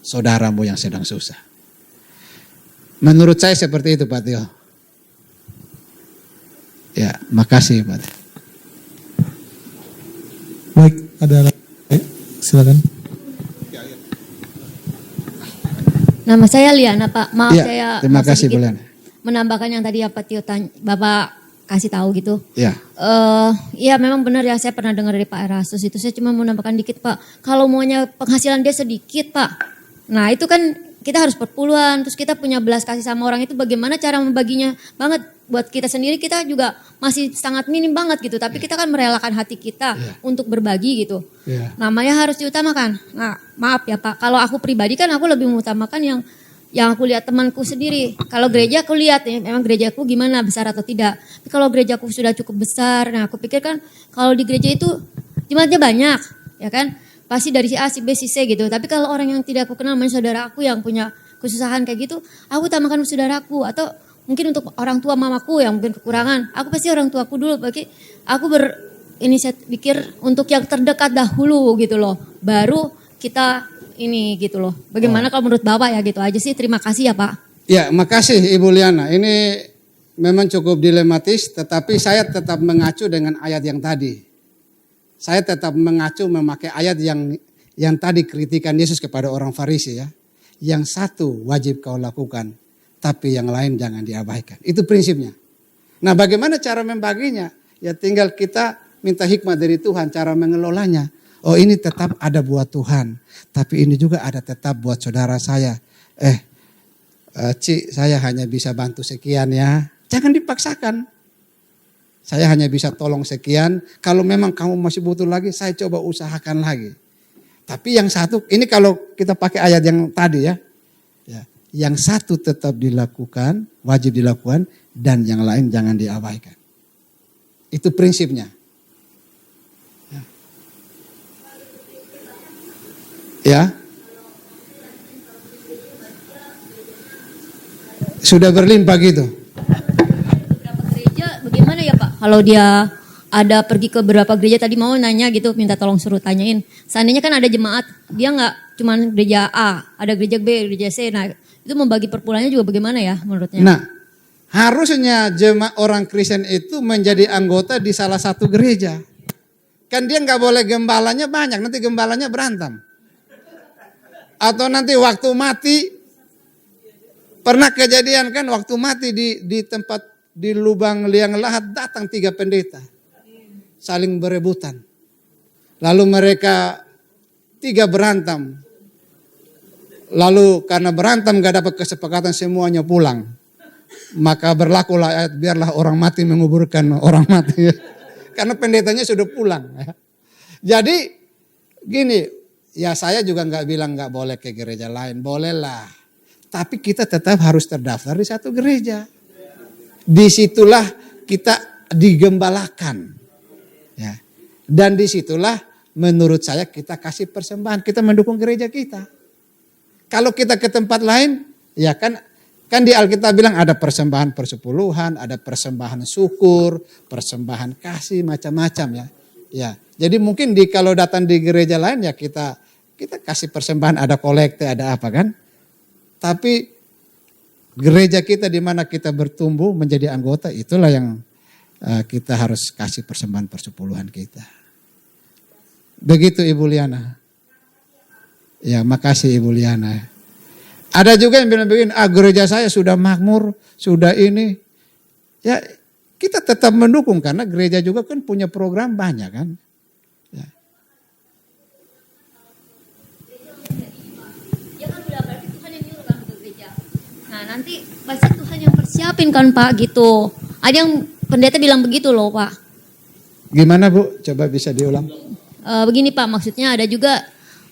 saudaramu yang sedang susah. Menurut saya seperti itu Pak Tio. Ya, makasih Pak Tio.
Baik, ada silakan.
Nama saya Liana Pak, maaf
Ya,
saya
terima kasih
sedikit
Liana.
menambahkan yang tadi Pak Tio Bapak kasih tahu gitu.
Ya.
Iya memang benar ya, saya pernah dengar dari Pak Erastus itu. Saya cuma mau nambahkan dikit Pak. Kalau maunya penghasilan dia sedikit Pak. Nah itu kan kita harus perpuluhan, terus kita punya belas kasih sama orang itu bagaimana cara membaginya banget. Buat kita sendiri kita juga masih sangat minim banget gitu. Tapi kita kan merelakan hati kita untuk berbagi gitu. Namanya harus diutamakan. Nah maaf ya Pak, kalau aku pribadi kan aku lebih mengutamakan yang aku lihat temanku sendiri. Kalau gereja aku lihat ya, memang gerejaku gimana, besar atau tidak. Tapi kalau gerejaku sudah cukup besar, nah aku pikir kan kalau di gereja itu jemaatnya banyak, ya kan. Pasti dari si A, si B, si C gitu. Tapi kalau orang yang tidak aku kenal, saudara aku yang punya kesusahan kayak gitu, aku utamakan saudaraku. Atau mungkin untuk orang tua mamaku yang mungkin kekurangan, aku pasti orang tuaku dulu. Bagi aku berinisiatif pikir untuk yang terdekat dahulu gitu loh. Baru kita ini gitu loh. Bagaimana kalau menurut Bapak ya gitu aja sih. Terima kasih ya Pak.
Ya, makasih Ibu Liana. Ini memang cukup dilematis, tetapi saya tetap mengacu dengan ayat yang tadi. Saya tetap mengacu memakai ayat yang tadi kritikan Yesus kepada orang Farisi ya. Yang satu wajib kau lakukan, tapi yang lain jangan diabaikan. Itu prinsipnya. Nah, bagaimana cara membaginya? Ya tinggal kita minta hikmah dari Tuhan cara mengelolanya. Oh ini tetap ada buat Tuhan, tapi ini juga ada tetap buat saudara saya. Ci, saya hanya bisa bantu sekian ya. Jangan dipaksakan. Saya hanya bisa tolong sekian. Kalau memang kamu masih butuh lagi, saya coba usahakan lagi. Tapi yang satu, ini kalau kita pakai ayat yang tadi ya. Yang satu tetap dilakukan, wajib dilakukan, dan yang lain jangan diabaikan. Itu prinsipnya. Ya. Sudah berlimpah gitu.
Beberapa gereja bagaimana ya Pak? Kalau dia ada pergi ke beberapa gereja tadi mau nanya gitu, minta tolong suruh tanyain. Seandainya kan ada jemaat, dia nggak cuma gereja A, ada gereja B, gereja C. Nah itu membagi perpuluhannya juga bagaimana ya menurutnya?
Nah harusnya jemaat orang Kristen itu menjadi anggota di salah satu gereja. Kan dia nggak boleh gembalanya banyak, nanti gembalanya berantem. Atau nanti waktu mati Pernah kejadian kan waktu mati di tempat di lubang liang lahat datang 3 pendeta. Saling berebutan. Lalu mereka 3 berantem. Lalu karena berantem gak dapat kesepakatan semuanya pulang. Maka berlakulah ayat biarlah orang mati menguburkan orang mati. Karena pendetanya sudah pulang. Jadi gini, ya saya juga gak bilang gak boleh ke gereja lain. Bolehlah. Tapi kita tetap harus terdaftar di satu gereja. Disitulah kita digembalakan. Ya. Dan disitulah menurut saya kita kasih persembahan. Kita mendukung gereja kita. Kalau kita ke tempat lain, ya kan di Alkitab bilang ada persembahan persepuluhan, ada persembahan syukur, persembahan kasih, macam-macam ya. Ya, jadi mungkin kalau datang di gereja lain ya kita kasih persembahan, ada kolekte, ada apa kan. Tapi gereja kita di mana kita bertumbuh menjadi anggota, itulah yang kita harus kasih persembahan persepuluhan kita. Begitu Ibu Liana. Ya, makasih Ibu Liana. Ada juga yang bilang begini, gereja saya sudah makmur, sudah ini. Ya, kita tetap mendukung karena gereja juga kan punya program banyak kan. Ya.
Jangan bilang berarti Tuhan yang nyuruh kan ke gereja. Nah nanti pasti Tuhan yang persiapin kan Pak gitu. Ada yang pendeta bilang begitu loh Pak.
Gimana Bu? Coba bisa diulang.
Begini Pak, maksudnya ada juga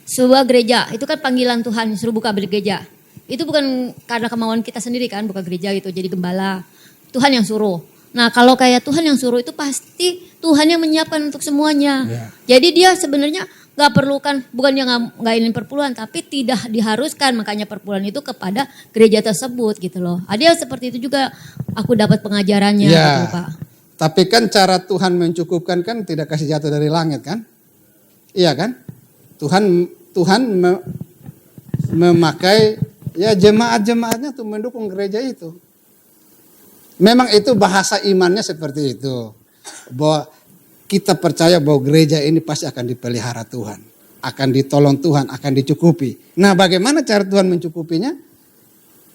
sebuah gereja, itu kan panggilan Tuhan suruh buka gereja. Itu bukan karena kemauan kita sendiri kan buka gereja gitu, jadi gembala. Tuhan yang suruh. Nah kalau kayak Tuhan yang suruh itu pasti Tuhan yang menyiapkan untuk semuanya. Ya. Jadi dia sebenarnya gak perlukan, bukan yang gak ingin perpuluhan, tapi tidak diharuskan. Makanya perpuluhan itu kepada gereja tersebut gitu loh. Ada yang seperti itu juga aku dapat pengajarannya gitu Pak.
Tapi kan cara Tuhan mencukupkan kan tidak kasih jatuh dari langit kan? Iya kan? Tuhan memakai ya jemaat-jemaatnya untuk mendukung gereja itu. Memang itu bahasa imannya seperti itu. Bahwa kita percaya bahwa gereja ini pasti akan dipelihara Tuhan. Akan ditolong Tuhan, akan dicukupi. Nah bagaimana cara Tuhan mencukupinya?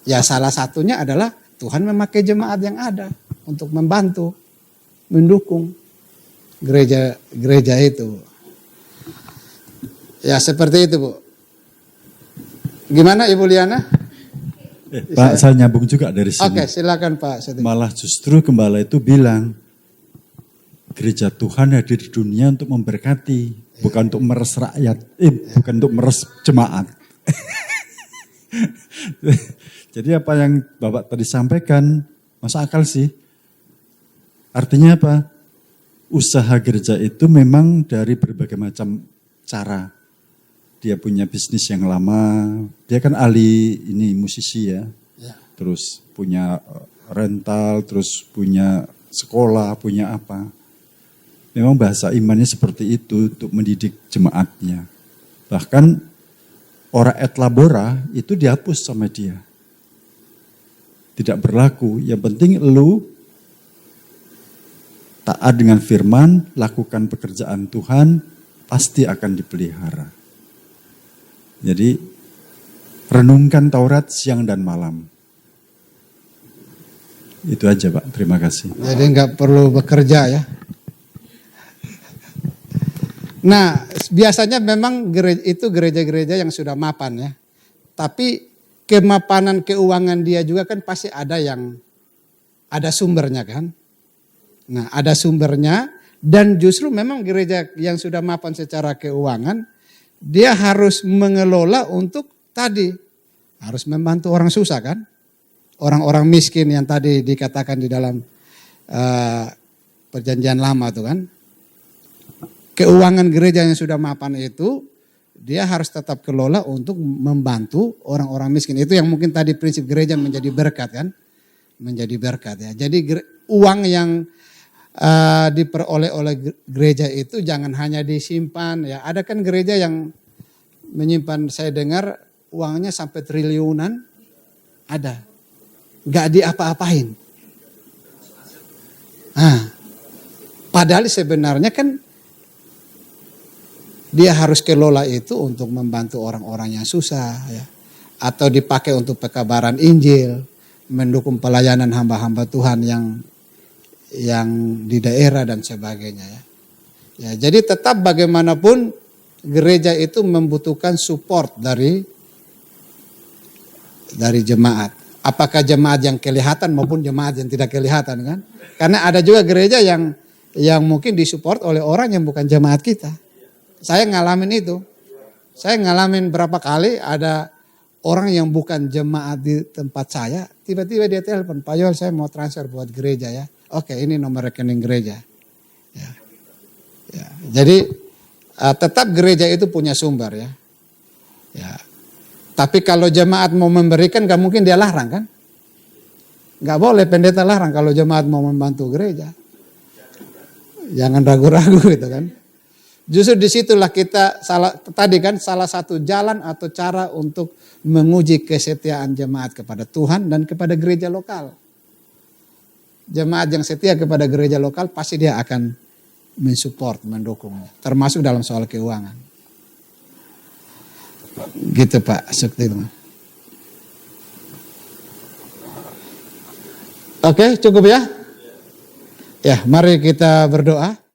Ya salah satunya adalah Tuhan memakai jemaat yang ada untuk membantu, mendukung gereja itu. Ya seperti itu Bu. Gimana Ibu Liana?
Pak, saya nyambung juga dari sini.
Oke, silakan Pak.
Malah justru gembala itu bilang, gereja Tuhan hadir di dunia untuk memberkati, bukan untuk meres rakyat, bukan untuk meres jemaat. Jadi apa yang Bapak tadi sampaikan, masuk akal sih. Artinya apa? Usaha gereja itu memang dari berbagai macam cara. Dia punya bisnis yang lama, dia kan ahli ini musisi ya. Terus punya rental, terus punya sekolah, punya apa. Memang bahasa imannya seperti itu untuk mendidik jemaatnya. Bahkan ora et labora itu dihapus sama dia. Tidak berlaku, yang penting lu taat dengan firman, lakukan pekerjaan Tuhan, pasti akan dipelihara. Jadi renungkan Taurat siang dan malam. Itu aja Pak, terima kasih.
Jadi nggak perlu bekerja ya. Nah biasanya memang gereja-gereja yang sudah mapan ya. Tapi kemapanan keuangan dia juga kan pasti ada sumbernya kan. Nah ada sumbernya dan justru memang gereja yang sudah mapan secara keuangan dia harus mengelola untuk tadi harus membantu orang susah kan. Orang-orang miskin yang tadi dikatakan di dalam perjanjian lama itu kan. Keuangan gereja yang sudah mapan itu dia harus tetap kelola untuk membantu orang-orang miskin. Itu yang mungkin tadi prinsip gereja menjadi berkat kan. Menjadi berkat ya. Jadi uang yang diperoleh oleh gereja itu jangan hanya disimpan ya. Ada kan gereja yang menyimpan, saya dengar uangnya sampai triliunan ada. Gak diapa-apain. Padahal sebenarnya kan dia harus kelola itu untuk membantu orang-orang yang susah ya. atau dipakai untuk pekabaran Injil, mendukung pelayanan hamba-hamba Tuhan yang di daerah dan sebagainya ya. Ya, jadi tetap bagaimanapun gereja itu membutuhkan support dari jemaat. Apakah jemaat yang kelihatan maupun jemaat yang tidak kelihatan kan? Karena ada juga gereja yang mungkin disupport oleh orang yang bukan jemaat kita. Saya ngalamin itu. Saya ngalamin berapa kali ada orang yang bukan jemaat di tempat saya, tiba-tiba dia telepon, Pak Yoel saya mau transfer buat gereja ya. Oke, ini nomor rekening gereja. Ya. Ya. Jadi tetap gereja itu punya sumber ya. Ya. Tapi kalau jemaat mau memberikan gak mungkin dia larang kan? Gak boleh pendeta larang kalau jemaat mau membantu gereja. Jangan ragu-ragu gitu kan. Justru disitulah kita salah satu jalan atau cara untuk menguji kesetiaan jemaat kepada Tuhan dan kepada gereja lokal. Jemaat yang setia kepada gereja lokal pasti dia akan mensupport, mendukung, termasuk dalam soal keuangan. Gitu Pak Sukti. Oke, cukup ya? Ya, mari kita berdoa.